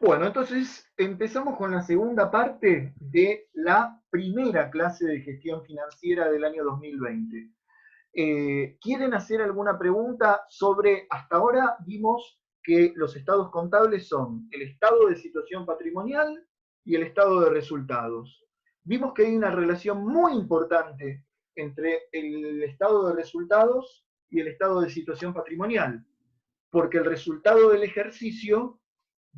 Bueno, entonces empezamos con la segunda parte de la primera clase de gestión financiera del año 2020. ¿Quieren hacer alguna pregunta sobre, hasta ahora vimos que los estados contables son el estado de situación patrimonial y el estado de resultados? Vimos que hay una relación muy importante entre el estado de resultados y el estado de situación patrimonial, porque el resultado del ejercicio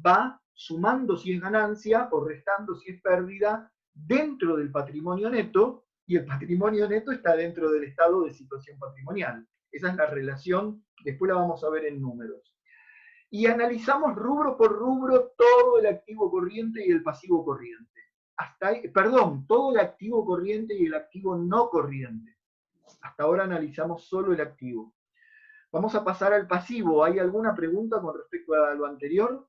va sumando si es ganancia o restando si es pérdida dentro del patrimonio neto, y el patrimonio neto está dentro del estado de situación patrimonial. Esa es la relación, después la vamos a ver en números. Y analizamos rubro por rubro todo el activo corriente y el pasivo corriente. Hasta ahí, perdón, todo el activo corriente y el activo no corriente. Hasta ahora analizamos solo el activo. Vamos a pasar al pasivo. ¿Hay alguna pregunta con respecto a lo anterior?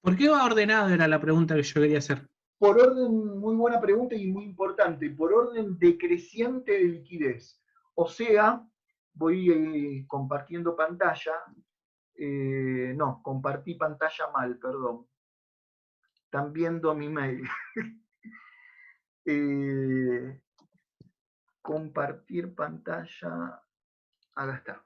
¿Por qué va ordenado? Era la pregunta que yo quería hacer. Por orden, muy buena pregunta y muy importante, por orden decreciente de liquidez. O sea, voy compartiendo pantalla. No, compartí pantalla mal, perdón. Están viendo mi mail. Compartir pantalla. Acá está.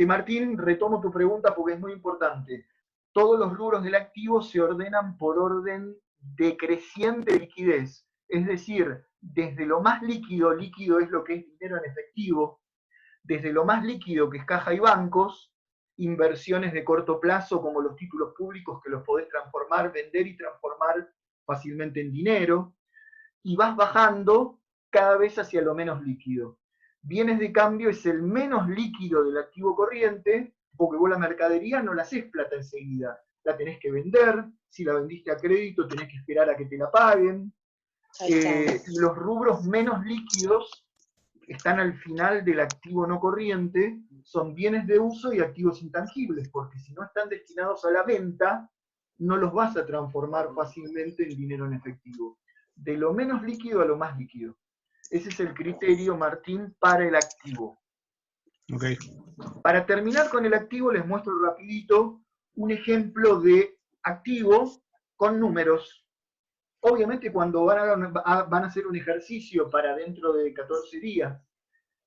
Martín, retomo tu pregunta porque es muy importante. Todos los rubros del activo se ordenan por orden decreciente de liquidez, es decir, desde lo más líquido, líquido es lo que es dinero en efectivo, desde lo más líquido que es caja y bancos, inversiones de corto plazo como los títulos públicos que los podés transformar, vender y transformar fácilmente en dinero, y vas bajando cada vez hacia lo menos líquido. Bienes de cambio es el menos líquido del activo corriente, porque vos la mercadería no la haces plata enseguida, la tenés que vender, si la vendiste a crédito tenés que esperar a que te la paguen. Los rubros menos líquidos están al final del activo no corriente, son bienes de uso y activos intangibles, porque si no están destinados a la venta, no los vas a transformar fácilmente en dinero en efectivo. De lo menos líquido a lo más líquido. Ese es el criterio, Martín, para el activo. Okay. Para terminar con el activo, les muestro rapidito un ejemplo de activo con números. Obviamente cuando van a hacer un ejercicio para dentro de 14 días,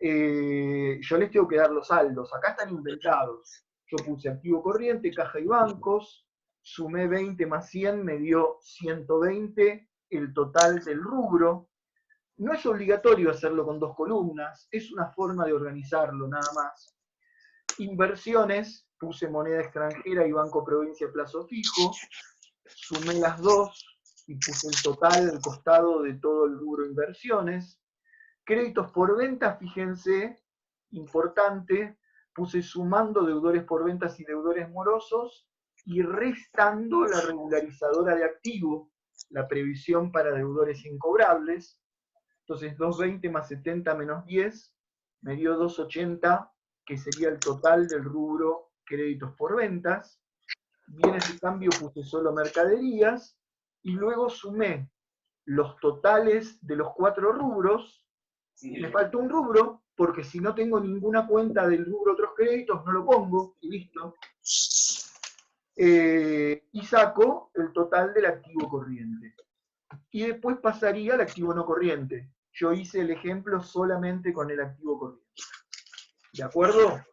yo les tengo que dar los saldos. Acá están inventados. Yo puse activo corriente, caja y bancos, sumé 20 más 100, me dio 120 el total del rubro. No es obligatorio hacerlo con dos columnas, es una forma de organizarlo nada más. Inversiones, puse moneda extranjera y Banco Provincia plazo fijo, sumé las dos y puse el total al costado de todo el rubro inversiones. Créditos por venta, fíjense, importante, puse sumando deudores por ventas y deudores morosos y restando la regularizadora de activo, la previsión para deudores incobrables. Entonces 220 más 70 menos 10 me dio 280, que sería el total del rubro créditos por ventas. Bienes de cambio puse solo mercaderías y luego sumé los totales de los 4 rubros. Me faltó un rubro, porque si no tengo ninguna cuenta del rubro otros créditos, no lo pongo y listo. Y saco el total del activo corriente. Y después pasaría al activo no corriente. Yo hice el ejemplo solamente con el activo corriente. ¿De acuerdo?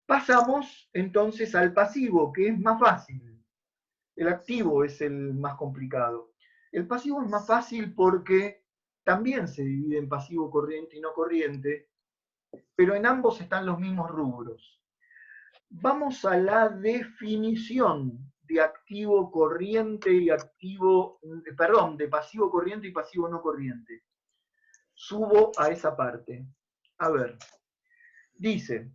Pasamos entonces al pasivo, que es más fácil. El activo es el más complicado. El pasivo es más fácil porque también se divide en pasivo corriente y no corriente, pero en ambos están los mismos rubros. Vamos a la definición de activo corriente y activo, perdón, de pasivo corriente y pasivo no corriente. Subo a esa parte. A ver, dice,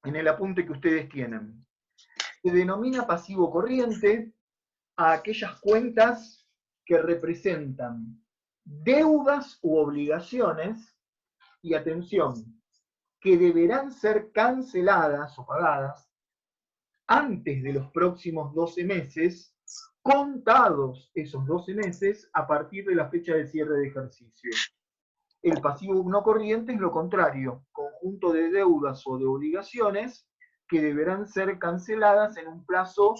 en el apunte que ustedes tienen, se denomina pasivo corriente a aquellas cuentas que representan deudas u obligaciones, y atención, que deberán ser canceladas o pagadas antes de los próximos 12 meses, contados esos 12 meses a partir de la fecha de cierre de ejercicio. El pasivo no corriente es lo contrario, conjunto de deudas o de obligaciones que deberán ser canceladas en un plazo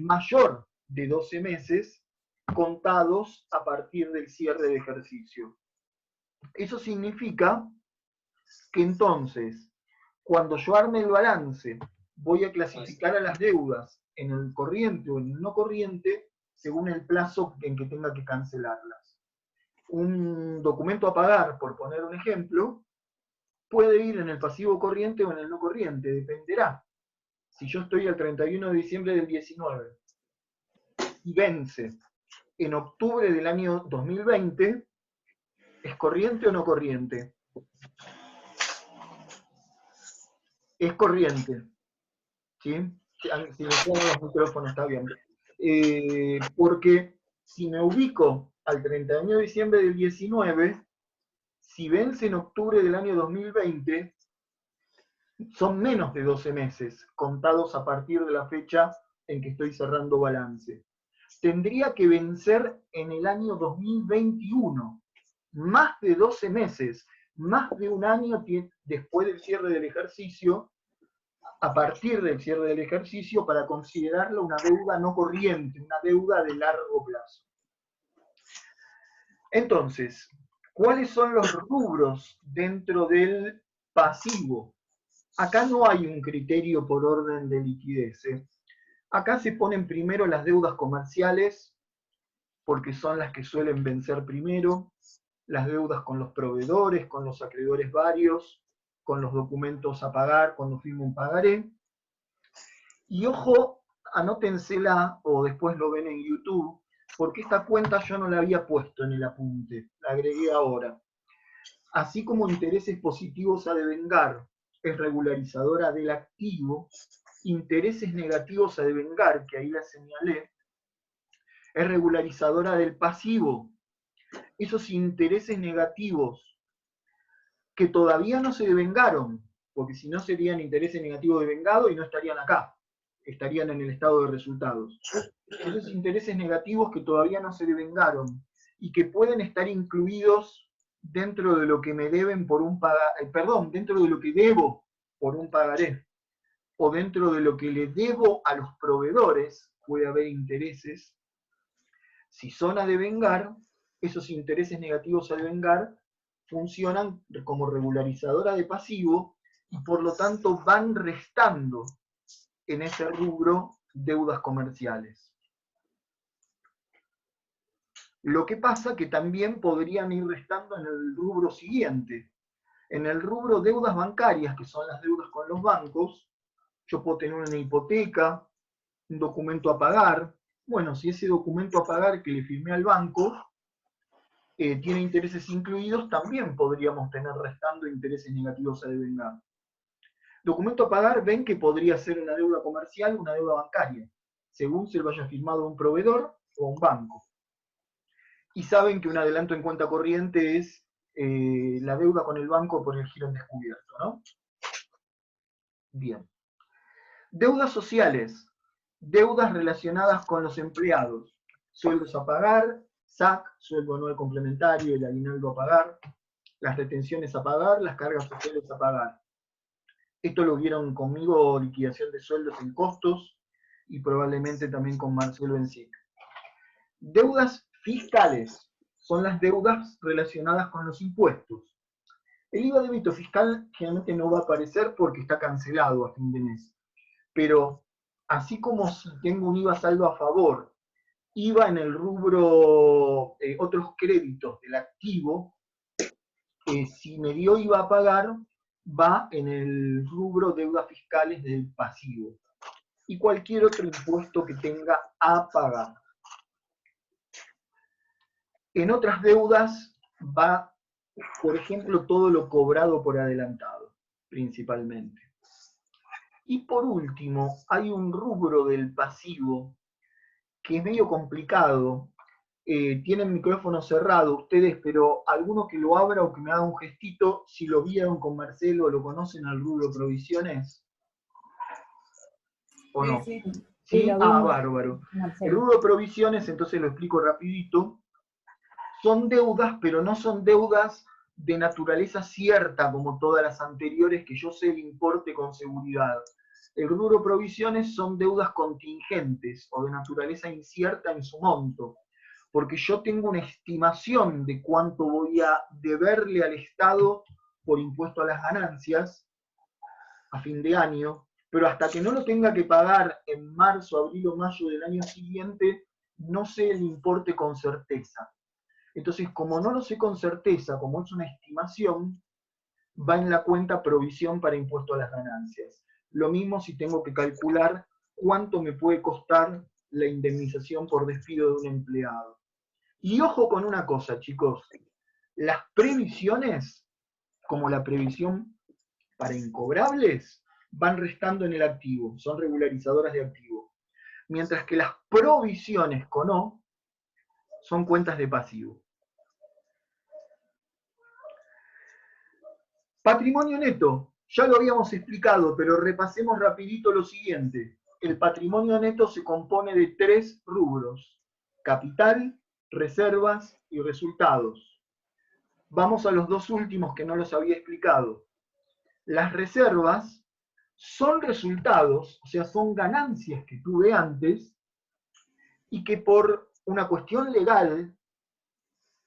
mayor de 12 meses, contados a partir del cierre de ejercicio. Eso significa que entonces, cuando yo arme el balance, voy a clasificar a las deudas en el corriente o en el no corriente según el plazo en que tenga que cancelarlas. Un documento a pagar, por poner un ejemplo, puede ir en el pasivo corriente o en el no corriente, dependerá. Si yo estoy al 31 de diciembre del 19 y vence en octubre del año 2020, ¿es corriente o no corriente? Es corriente. ¿Sí? Si me ponen los micrófonos está bien. Porque si me ubico al 31 de diciembre del 19, si vence en octubre del año 2020, son menos de 12 meses, contados a partir de la fecha en que estoy cerrando balance. Tendría que vencer en el año 2021, más de 12 meses, más de un año después del cierre del ejercicio, a partir del cierre del ejercicio, para considerarlo una deuda no corriente, una deuda de largo plazo. Entonces, ¿cuáles son los rubros dentro del pasivo? Acá no hay un criterio por orden de liquidez. Acá se ponen primero las deudas comerciales, porque son las que suelen vencer primero, las deudas con los proveedores, con los acreedores varios, con los documentos a pagar cuando firmo un pagaré. Y ojo, anótensela o después lo ven en YouTube, porque esta cuenta yo no la había puesto en el apunte, la agregué ahora. Así como intereses positivos a devengar es regularizadora del activo, intereses negativos a devengar, que ahí la señalé, es regularizadora del pasivo. Esos intereses negativos que todavía no se devengaron, porque si no serían intereses negativos devengados y no estarían acá, estarían en el estado de resultados. Esos intereses negativos que todavía no se devengaron y que pueden estar incluidos dentro de lo que me deben por un pagaré, dentro de lo que debo por un pagaré, o dentro de lo que le debo a los proveedores, puede haber intereses. Si son a devengar, esos intereses negativos a devengar funcionan como regularizadora de pasivo y por lo tanto van restando en ese rubro deudas comerciales. Lo que pasa que también podrían ir restando en el rubro siguiente. En el rubro deudas bancarias, que son las deudas con los bancos, yo puedo tener una hipoteca, un documento a pagar. Bueno, si ese documento a pagar que le firmé al banco tiene intereses incluidos, también podríamos tener restando intereses negativos a devengar. Documento a pagar, ven que podría ser una deuda comercial o una deuda bancaria, según se lo haya firmado un proveedor o un banco. Y saben que un adelanto en cuenta corriente es la deuda con el banco por el giro en descubierto, ¿no? Bien. Deudas sociales, deudas relacionadas con los empleados, sueldos a pagar, SAC, sueldo anual complementario, el aguinaldo a pagar, las retenciones a pagar, las cargas sociales a pagar. Esto lo vieron conmigo, liquidación de sueldos en costos, y probablemente también con Marcelo en SIC. Deudas fiscales son las deudas relacionadas con los impuestos. El IVA débito fiscal generalmente no va a aparecer porque está cancelado a fin de mes. Pero así como si tengo un IVA saldo a favor, IVA en el rubro otros créditos del activo, si me dio IVA a pagar, va en el rubro deudas fiscales del pasivo. Y cualquier otro impuesto que tenga a pagar. En otras deudas va, por ejemplo, todo lo cobrado por adelantado, principalmente. Y por último, hay un rubro del pasivo que es medio complicado. Tienen micrófono cerrado ustedes, pero alguno que lo abra o que me haga un gestito, si lo vieron con Marcelo, lo conocen al rubro provisiones, ¿o no? Sí. ¿Sí? Ah, bárbaro. El rubro provisiones, entonces lo explico rapidito, son deudas, pero no son deudas de naturaleza cierta como todas las anteriores, que yo sé el importe con seguridad. El rubro provisiones son deudas contingentes o de naturaleza incierta en su monto, porque yo tengo una estimación de cuánto voy a deberle al Estado por impuesto a las ganancias a fin de año, pero hasta que no lo tenga que pagar en marzo, abril o mayo del año siguiente, no sé el importe con certeza. Entonces, como no lo sé con certeza, como es una estimación, va en la cuenta provisión para impuesto a las ganancias. Lo mismo si tengo que calcular cuánto me puede costar la indemnización por despido de un empleado. Y ojo con una cosa, chicos, las previsiones, como la previsión para incobrables, van restando en el activo, son regularizadoras de activo. Mientras que las provisiones con O son cuentas de pasivo. Patrimonio neto, ya lo habíamos explicado, pero repasemos rapidito lo siguiente. El patrimonio neto se compone de 3 rubros: capital, reservas y resultados. Vamos a los 2 últimos que no los había explicado. Las reservas son resultados, o sea, son ganancias que tuve antes y que por una cuestión legal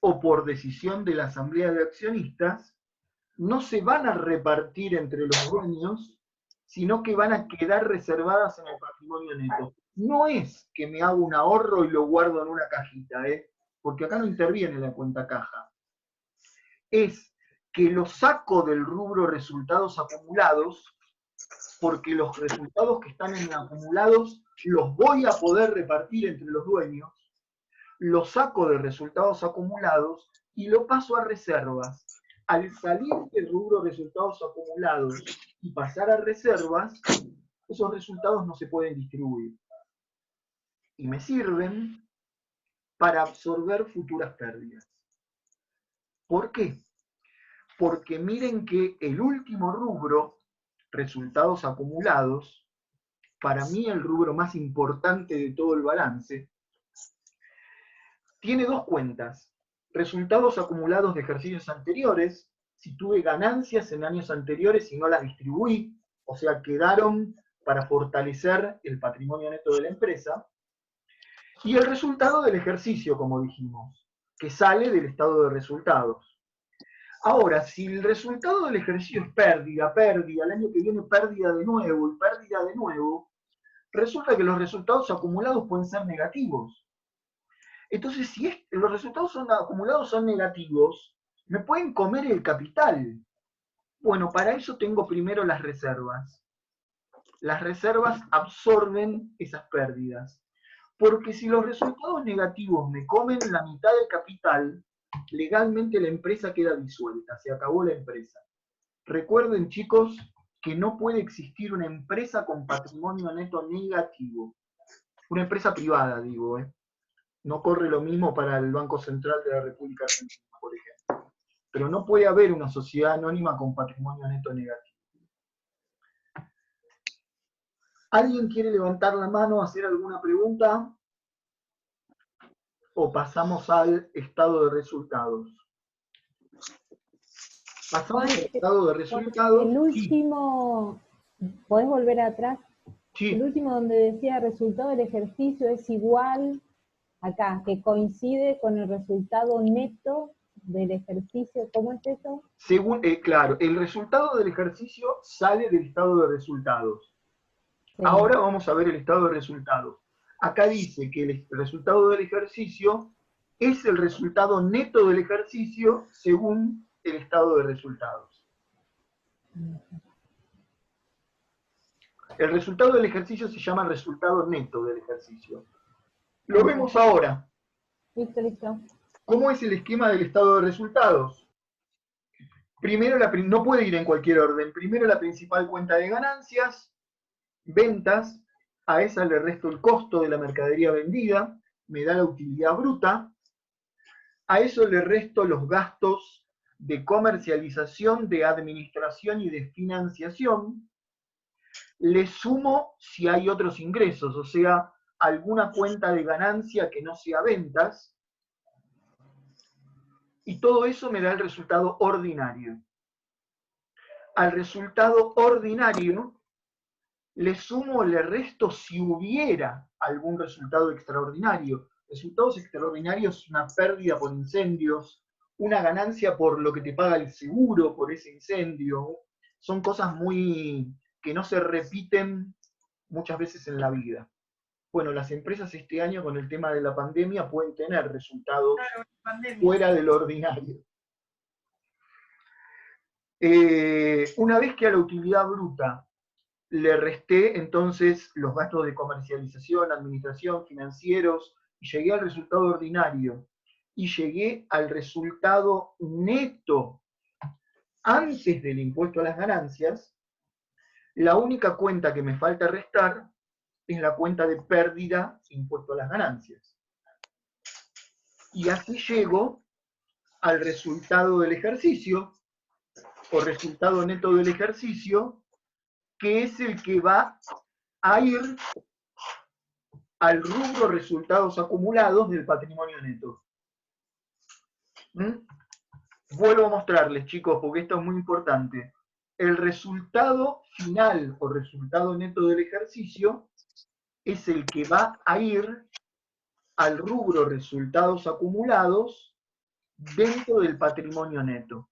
o por decisión de la asamblea de accionistas no se van a repartir entre los dueños, sino que van a quedar reservadas en el patrimonio neto. No es que me hago un ahorro y lo guardo en una cajita, porque acá no interviene la cuenta caja. Es que lo saco del rubro resultados acumulados, porque los resultados que están en acumulados los voy a poder repartir entre los dueños, lo saco de resultados acumulados y lo paso a reservas. Al salir del rubro resultados acumulados y pasar a reservas, esos resultados no se pueden distribuir. Y me sirven para absorber futuras pérdidas. ¿Por qué? Porque miren que el último rubro, resultados acumulados, para mí el rubro más importante de todo el balance, tiene 2 cuentas: resultados acumulados de ejercicios anteriores, si tuve ganancias en años anteriores y no las distribuí, o sea, quedaron para fortalecer el patrimonio neto de la empresa, y el resultado del ejercicio, como dijimos, que sale del estado de resultados. Ahora, si el resultado del ejercicio es pérdida, el año que viene pérdida de nuevo y pérdida de nuevo, resulta que los resultados acumulados pueden ser negativos. Entonces, si los resultados acumulados son negativos, me pueden comer el capital. Bueno, para eso tengo primero las reservas. Las reservas absorben esas pérdidas. Porque si los resultados negativos me comen la mitad del capital, legalmente la empresa queda disuelta, se acabó la empresa. Recuerden, chicos, que no puede existir una empresa con patrimonio neto negativo. Una empresa privada, digo, No corre lo mismo para el Banco Central de la República Argentina, por ejemplo. Pero no puede haber una sociedad anónima con patrimonio neto negativo. ¿Alguien quiere levantar la mano, hacer alguna pregunta? ¿O pasamos al estado de resultados? Pasamos al estado de resultados. El último, ¿podés volver atrás? Sí. El último donde decía resultado del ejercicio es igual, acá, que coincide con el resultado neto del ejercicio. ¿Cómo es eso? Según, claro, el resultado del ejercicio sale del estado de resultados. Sí. Ahora vamos a ver el estado de resultados. Acá dice que el resultado del ejercicio es el resultado neto del ejercicio según el estado de resultados. El resultado del ejercicio se llama resultado neto del ejercicio. Lo vemos ahora. Listo. ¿Cómo es el esquema del estado de resultados? Primero, no puede ir en cualquier orden. Primero la principal cuenta de ganancias, ventas, a esa le resto el costo de la mercadería vendida, me da la utilidad bruta, a eso le resto los gastos de comercialización, de administración y de financiación, le sumo si hay otros ingresos, o sea, alguna cuenta de ganancia que no sea ventas, y todo eso me da el resultado ordinario. Al resultado ordinario le sumo o le resto si hubiera algún resultado extraordinario. Resultados extraordinarios, una pérdida por incendios, una ganancia por lo que te paga el seguro por ese incendio. Son cosas que no se repiten muchas veces en la vida. Bueno, las empresas este año con el tema de la pandemia pueden tener resultados fuera del ordinario. Una vez que a la utilidad bruta le resté entonces los gastos de comercialización, administración, financieros, y llegué al resultado ordinario, y llegué al resultado neto antes del impuesto a las ganancias, la única cuenta que me falta restar es la cuenta de pérdida impuesto a las ganancias. Y así llego al resultado del ejercicio, o resultado neto del ejercicio, que es el que va a ir al rubro resultados acumulados del patrimonio neto. Vuelvo a mostrarles, chicos, porque esto es muy importante. El resultado final o resultado neto del ejercicio es el que va a ir al rubro resultados acumulados dentro del patrimonio neto.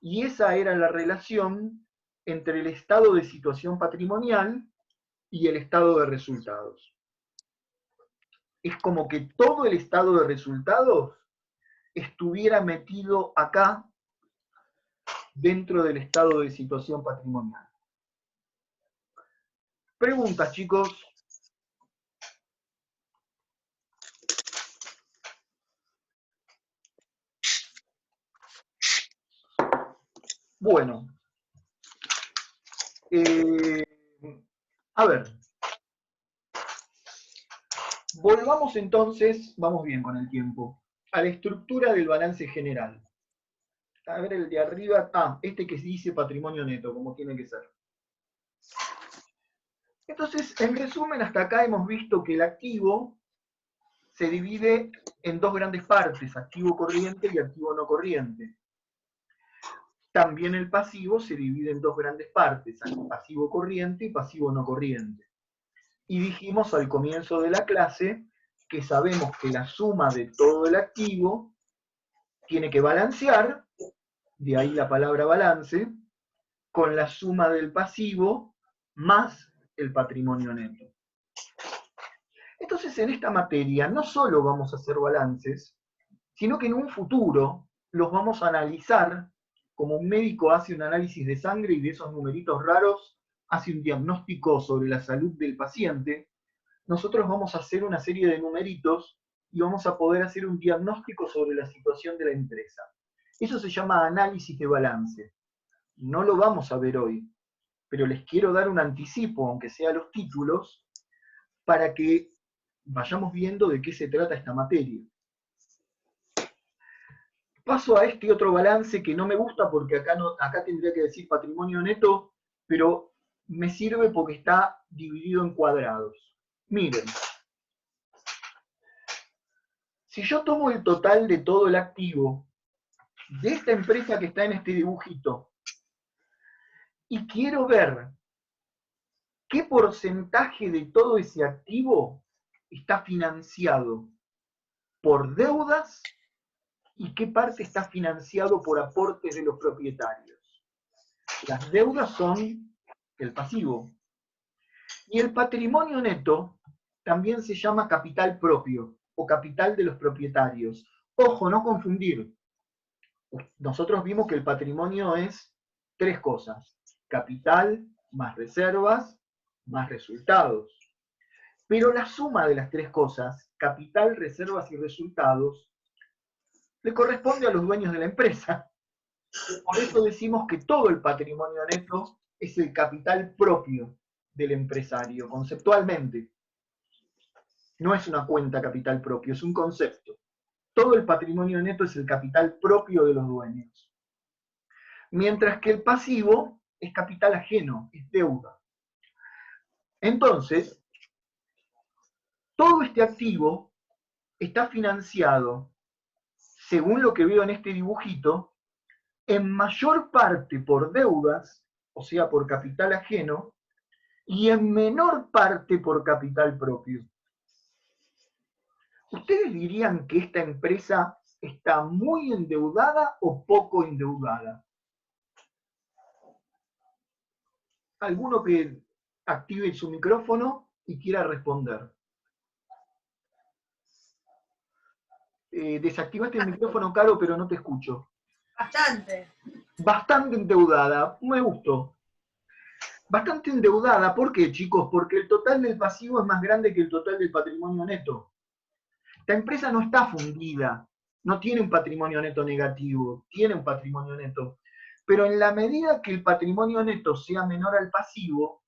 Y esa era la relación entre el estado de situación patrimonial y el estado de resultados. Es como que todo el estado de resultados estuviera metido acá dentro del estado de situación patrimonial. Preguntas, chicos. Bueno. A ver. Volvamos entonces, vamos bien con el tiempo, a la estructura del balance general. A ver el de arriba, este que se dice patrimonio neto, como tiene que ser. Entonces, en resumen, hasta acá hemos visto que el activo se divide en dos grandes partes, activo corriente y activo no corriente. También el pasivo se divide en dos grandes partes, pasivo corriente y pasivo no corriente. Y dijimos al comienzo de la clase que sabemos que la suma de todo el activo tiene que balancear, de ahí la palabra balance, con la suma del pasivo más el patrimonio neto. Entonces, en esta materia no solo vamos a hacer balances, sino que en un futuro los vamos a analizar, como un médico hace un análisis de sangre y de esos numeritos raros hace un diagnóstico sobre la salud del paciente. Nosotros vamos a hacer una serie de numeritos y vamos a poder hacer un diagnóstico sobre la situación de la empresa. Eso se llama análisis de balance. No lo vamos a ver hoy, pero les quiero dar un anticipo, aunque sea los títulos, para que vayamos viendo de qué se trata esta materia. Paso a este otro balance que no me gusta porque acá tendría que decir patrimonio neto, pero me sirve porque está dividido en cuadrados. Miren, si yo tomo el total de todo el activo de esta empresa que está en este dibujito y quiero ver qué porcentaje de todo ese activo está financiado por deudas y qué parte está financiado por aportes de los propietarios. Las deudas son el pasivo. Y el patrimonio neto también se llama capital propio o capital de los propietarios. Ojo, no confundir. Nosotros vimos que el patrimonio es tres cosas: capital más reservas más resultados. Pero la suma de las tres cosas, capital, reservas y resultados, le corresponde a los dueños de la empresa. Por eso decimos que todo el patrimonio neto es el capital propio del empresario, conceptualmente. No es una cuenta capital propio, es un concepto. Todo el patrimonio neto es el capital propio de los dueños. Mientras que el pasivo es capital ajeno, es deuda. Entonces, todo este activo está financiado, según lo que veo en este dibujito, en mayor parte por deudas, o sea, por capital ajeno, y en menor parte por capital propio. ¿Ustedes dirían que esta empresa está muy endeudada o poco endeudada? ¿Alguno que active su micrófono y quiera responder? Desactivaste el micrófono, Caro, pero no te escucho. Bastante. Bastante endeudada, me gustó. Bastante endeudada, ¿por qué, chicos? Porque el total del pasivo es más grande que el total del patrimonio neto. La empresa no está fundida, no tiene un patrimonio neto negativo, tiene un patrimonio neto. Pero en la medida que el patrimonio neto sea menor al pasivo,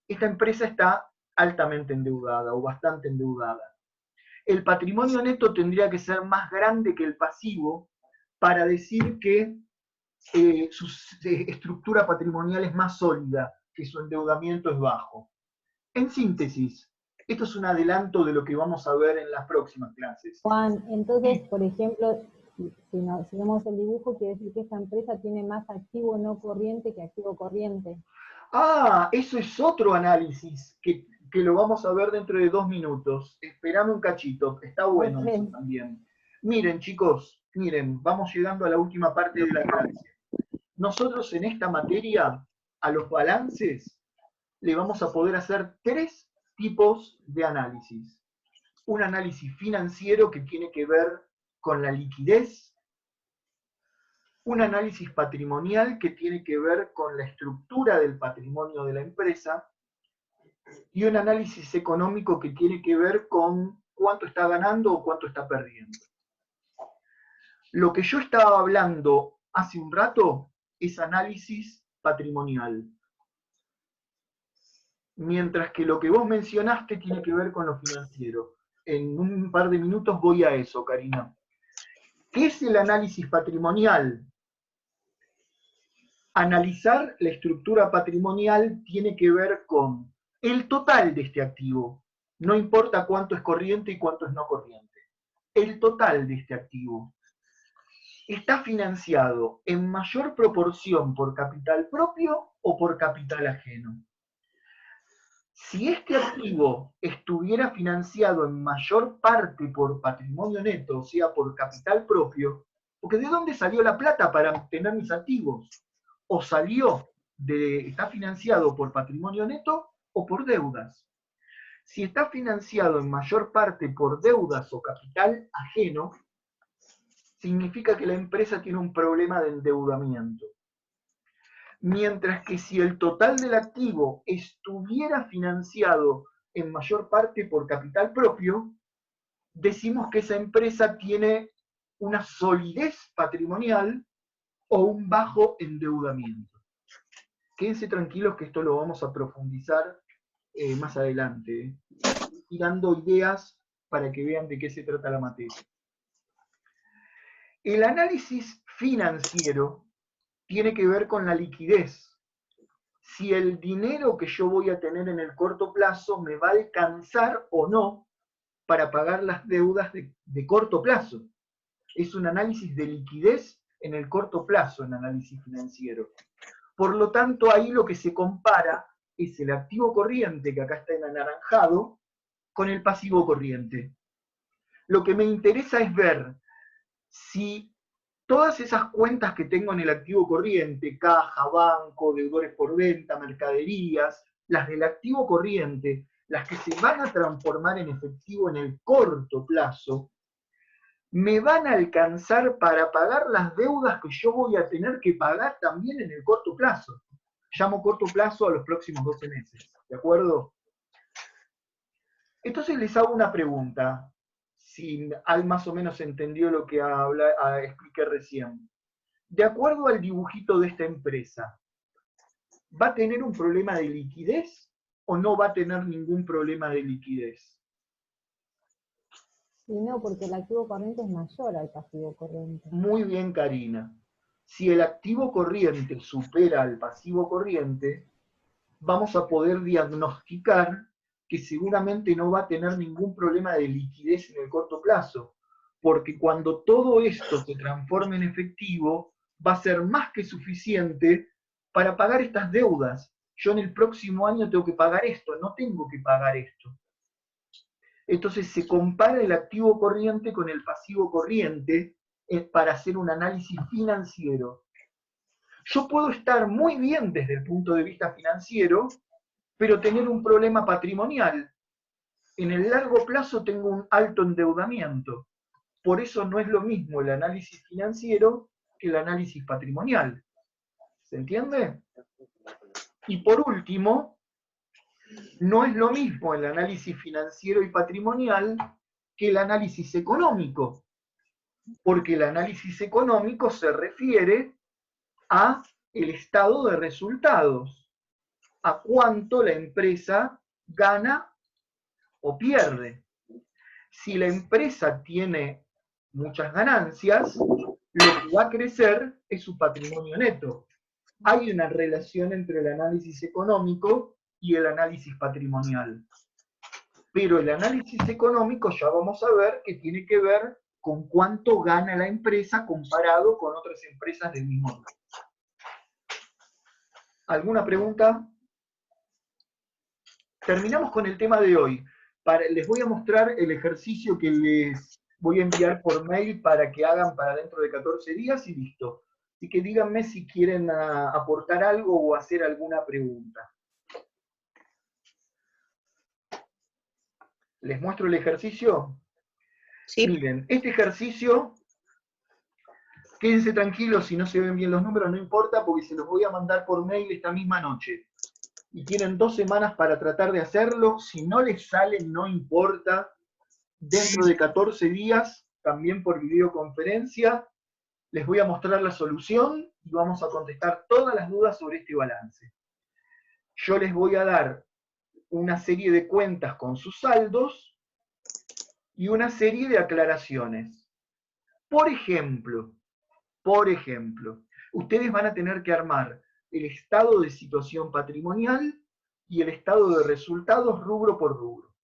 esta empresa está altamente endeudada o bastante endeudada. El patrimonio neto tendría que ser más grande que el pasivo para decir que su estructura patrimonial es más sólida, que su endeudamiento es bajo. En síntesis, esto es un adelanto de lo que vamos a ver en las próximas clases. Juan, entonces, por ejemplo, si vemos el dibujo, quiere decir que esta empresa tiene más activo no corriente que activo corriente. Ah, eso es otro análisis que lo vamos a ver dentro de 2 minutos. Esperame un cachito, está bueno Okay. eso también. Miren, chicos, miren, vamos llegando a la última parte de la clase. Nosotros en esta materia, a los balances, le vamos a poder hacer 3 tipos de análisis. Un análisis financiero que tiene que ver con la liquidez, un análisis patrimonial que tiene que ver con la estructura del patrimonio de la empresa, y un análisis económico que tiene que ver con cuánto está ganando o cuánto está perdiendo. Lo que yo estaba hablando hace un rato es análisis patrimonial, mientras que lo que vos mencionaste tiene que ver con lo financiero. En un par de minutos voy a eso, Karina. ¿Qué es el análisis patrimonial? Analizar la estructura patrimonial tiene que ver con el total de este activo. No importa cuánto es corriente y cuánto es no corriente. El total de este activo está financiado en mayor proporción por capital propio o por capital ajeno. Si este activo estuviera financiado en mayor parte por patrimonio neto, o sea, por capital propio, porque ¿de dónde salió la plata para tener mis activos? O está financiado por patrimonio neto o por deudas. Si está financiado en mayor parte por deudas o capital ajeno, significa que la empresa tiene un problema de endeudamiento. Mientras que si el total del activo estuviera financiado en mayor parte por capital propio, decimos que esa empresa tiene una solidez patrimonial o un bajo endeudamiento. Quédense tranquilos que esto lo vamos a profundizar más adelante, tirando ideas para que vean de qué se trata la materia. El análisis financiero tiene que ver con la liquidez. Si el dinero que yo voy a tener en el corto plazo me va a alcanzar o no para pagar las deudas de corto plazo. Es un análisis de liquidez en el corto plazo, en análisis financiero. Por lo tanto, ahí lo que se compara es el activo corriente, que acá está en anaranjado, con el pasivo corriente. Lo que me interesa es ver si todas esas cuentas que tengo en el activo corriente, caja, banco, deudores por venta, mercaderías, las del activo corriente, las que se van a transformar en efectivo en el corto plazo, me van a alcanzar para pagar las deudas que yo voy a tener que pagar también en el corto plazo. Llamo corto plazo a los próximos 12 meses, ¿de acuerdo? Entonces les hago una pregunta, si alguien más o menos entendió lo que expliqué recién. De acuerdo al dibujito de esta empresa, ¿va a tener un problema de liquidez o no va a tener ningún problema de liquidez? Sí, no, porque el activo corriente es mayor al pasivo corriente. Muy bien, Karina. Si el activo corriente supera al pasivo corriente, vamos a poder diagnosticar que seguramente no va a tener ningún problema de liquidez en el corto plazo, porque cuando todo esto se transforme en efectivo, va a ser más que suficiente para pagar estas deudas yo en el próximo año tengo que pagar esto, no tengo que pagar esto. Entonces se compara el activo corriente con el pasivo corriente para hacer un análisis financiero. Yo puedo estar muy bien desde el punto de vista financiero, pero tener un problema patrimonial. En el largo plazo tengo un alto endeudamiento. Por eso no es lo mismo el análisis financiero que el análisis patrimonial. ¿Se entiende? Y por último, no es lo mismo el análisis financiero y patrimonial que el análisis económico, porque el análisis económico se refiere a el estado de resultados, a cuánto la empresa gana o pierde. Si la empresa tiene muchas ganancias, lo que va a crecer es su patrimonio neto. Hay una relación entre el análisis económico y el análisis patrimonial. Pero el análisis económico ya vamos a ver que tiene que ver con cuánto gana la empresa comparado con otras empresas del mismo rubro. ¿Alguna pregunta? Terminamos con el tema de hoy. Les voy a mostrar el ejercicio que les voy a enviar por mail para que hagan para dentro de 14 días y listo. Así que díganme si quieren aportar algo o hacer alguna pregunta. ¿Les muestro el ejercicio? Sí. Miren, este ejercicio, quédense tranquilos si no se ven bien los números, no importa, porque se los voy a mandar por mail esta misma noche. Y tienen 2 semanas para tratar de hacerlo. Si no les sale, no importa. Dentro de 14 días, también por videoconferencia, les voy a mostrar la solución y vamos a contestar todas las dudas sobre este balance. Yo les voy a dar una serie de cuentas con sus saldos y una serie de aclaraciones. Por ejemplo, ustedes van a tener que armar el estado de situación patrimonial y el estado de resultados rubro por rubro.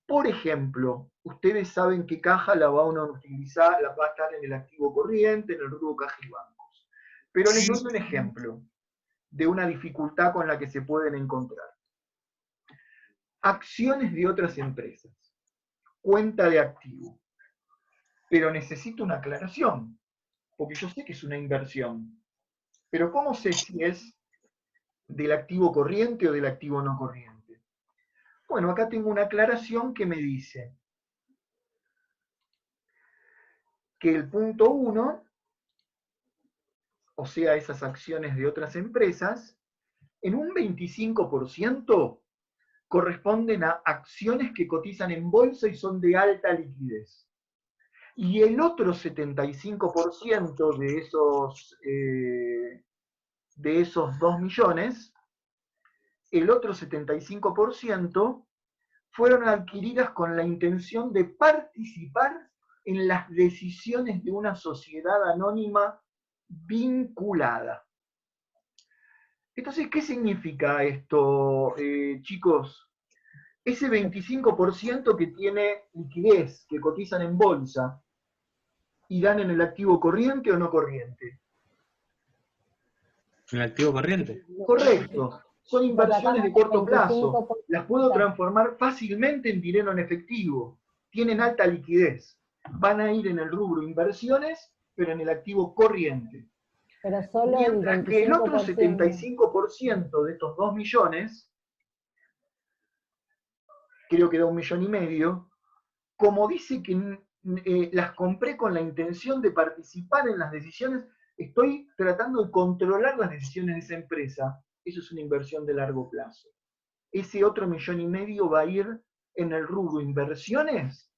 Por ejemplo, ustedes saben que caja la van a utilizar, la va a estar en el activo corriente, en el rubro caja y bancos. Pero les doy un ejemplo de una dificultad con la que se pueden encontrar. Acciones de otras empresas. Cuenta de activo. Pero necesito una aclaración, porque yo sé que es una inversión. Pero ¿cómo sé si es del activo corriente o del activo no corriente? Bueno, acá tengo una aclaración que me dice que el punto 1, o sea, esas acciones de otras empresas, en un 25% corresponden a acciones que cotizan en bolsa y son de alta liquidez. Y el otro 75% de esos 2 millones, el otro 75% fueron adquiridas con la intención de participar en las decisiones de una sociedad anónima vinculada. Entonces, ¿qué significa esto, chicos? Ese 25% que tiene liquidez, que cotizan en bolsa, ¿irán en el activo corriente o no corriente? ¿En el activo corriente? Correcto. Son inversiones de corto plazo. Las puedo transformar fácilmente en dinero en efectivo. Tienen alta liquidez. Van a ir en el rubro inversiones, pero en el activo corriente. Pero solo Mientras que el otro 75%. 75% de estos 2 millones, creo que da 1,5 millones, como dice que las compré con la intención de participar en las decisiones, estoy tratando de controlar las decisiones de esa empresa. Eso es una inversión de largo plazo. Ese otro 1,5 millones va a ir en el rubro inversiones,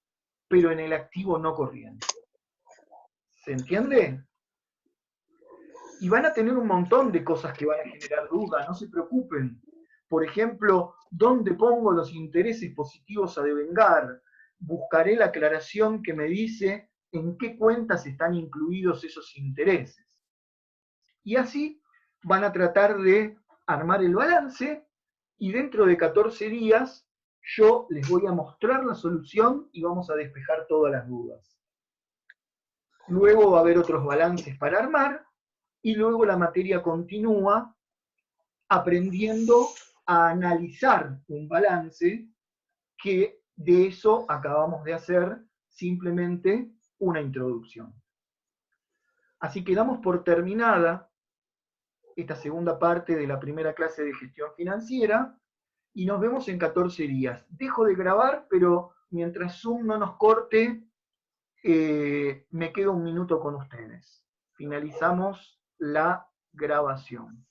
pero en el activo no corriente. ¿Se entiende? Y van a tener un montón de cosas que van a generar dudas, no se preocupen. Por ejemplo, ¿dónde pongo los intereses positivos a devengar? Buscaré la aclaración que me dice en qué cuentas están incluidos esos intereses. Y así van a tratar de armar el balance y dentro de 14 días yo les voy a mostrar la solución y vamos a despejar todas las dudas. Luego va a haber otros balances para armar y luego la materia continúa aprendiendo a analizar un balance, que de eso acabamos de hacer simplemente una introducción. Así que damos por terminada esta segunda parte de la primera clase de gestión financiera y nos vemos en 14 días. Dejo de grabar, pero mientras Zoom no nos corte, me quedo un minuto con ustedes. Finalizamos la grabación.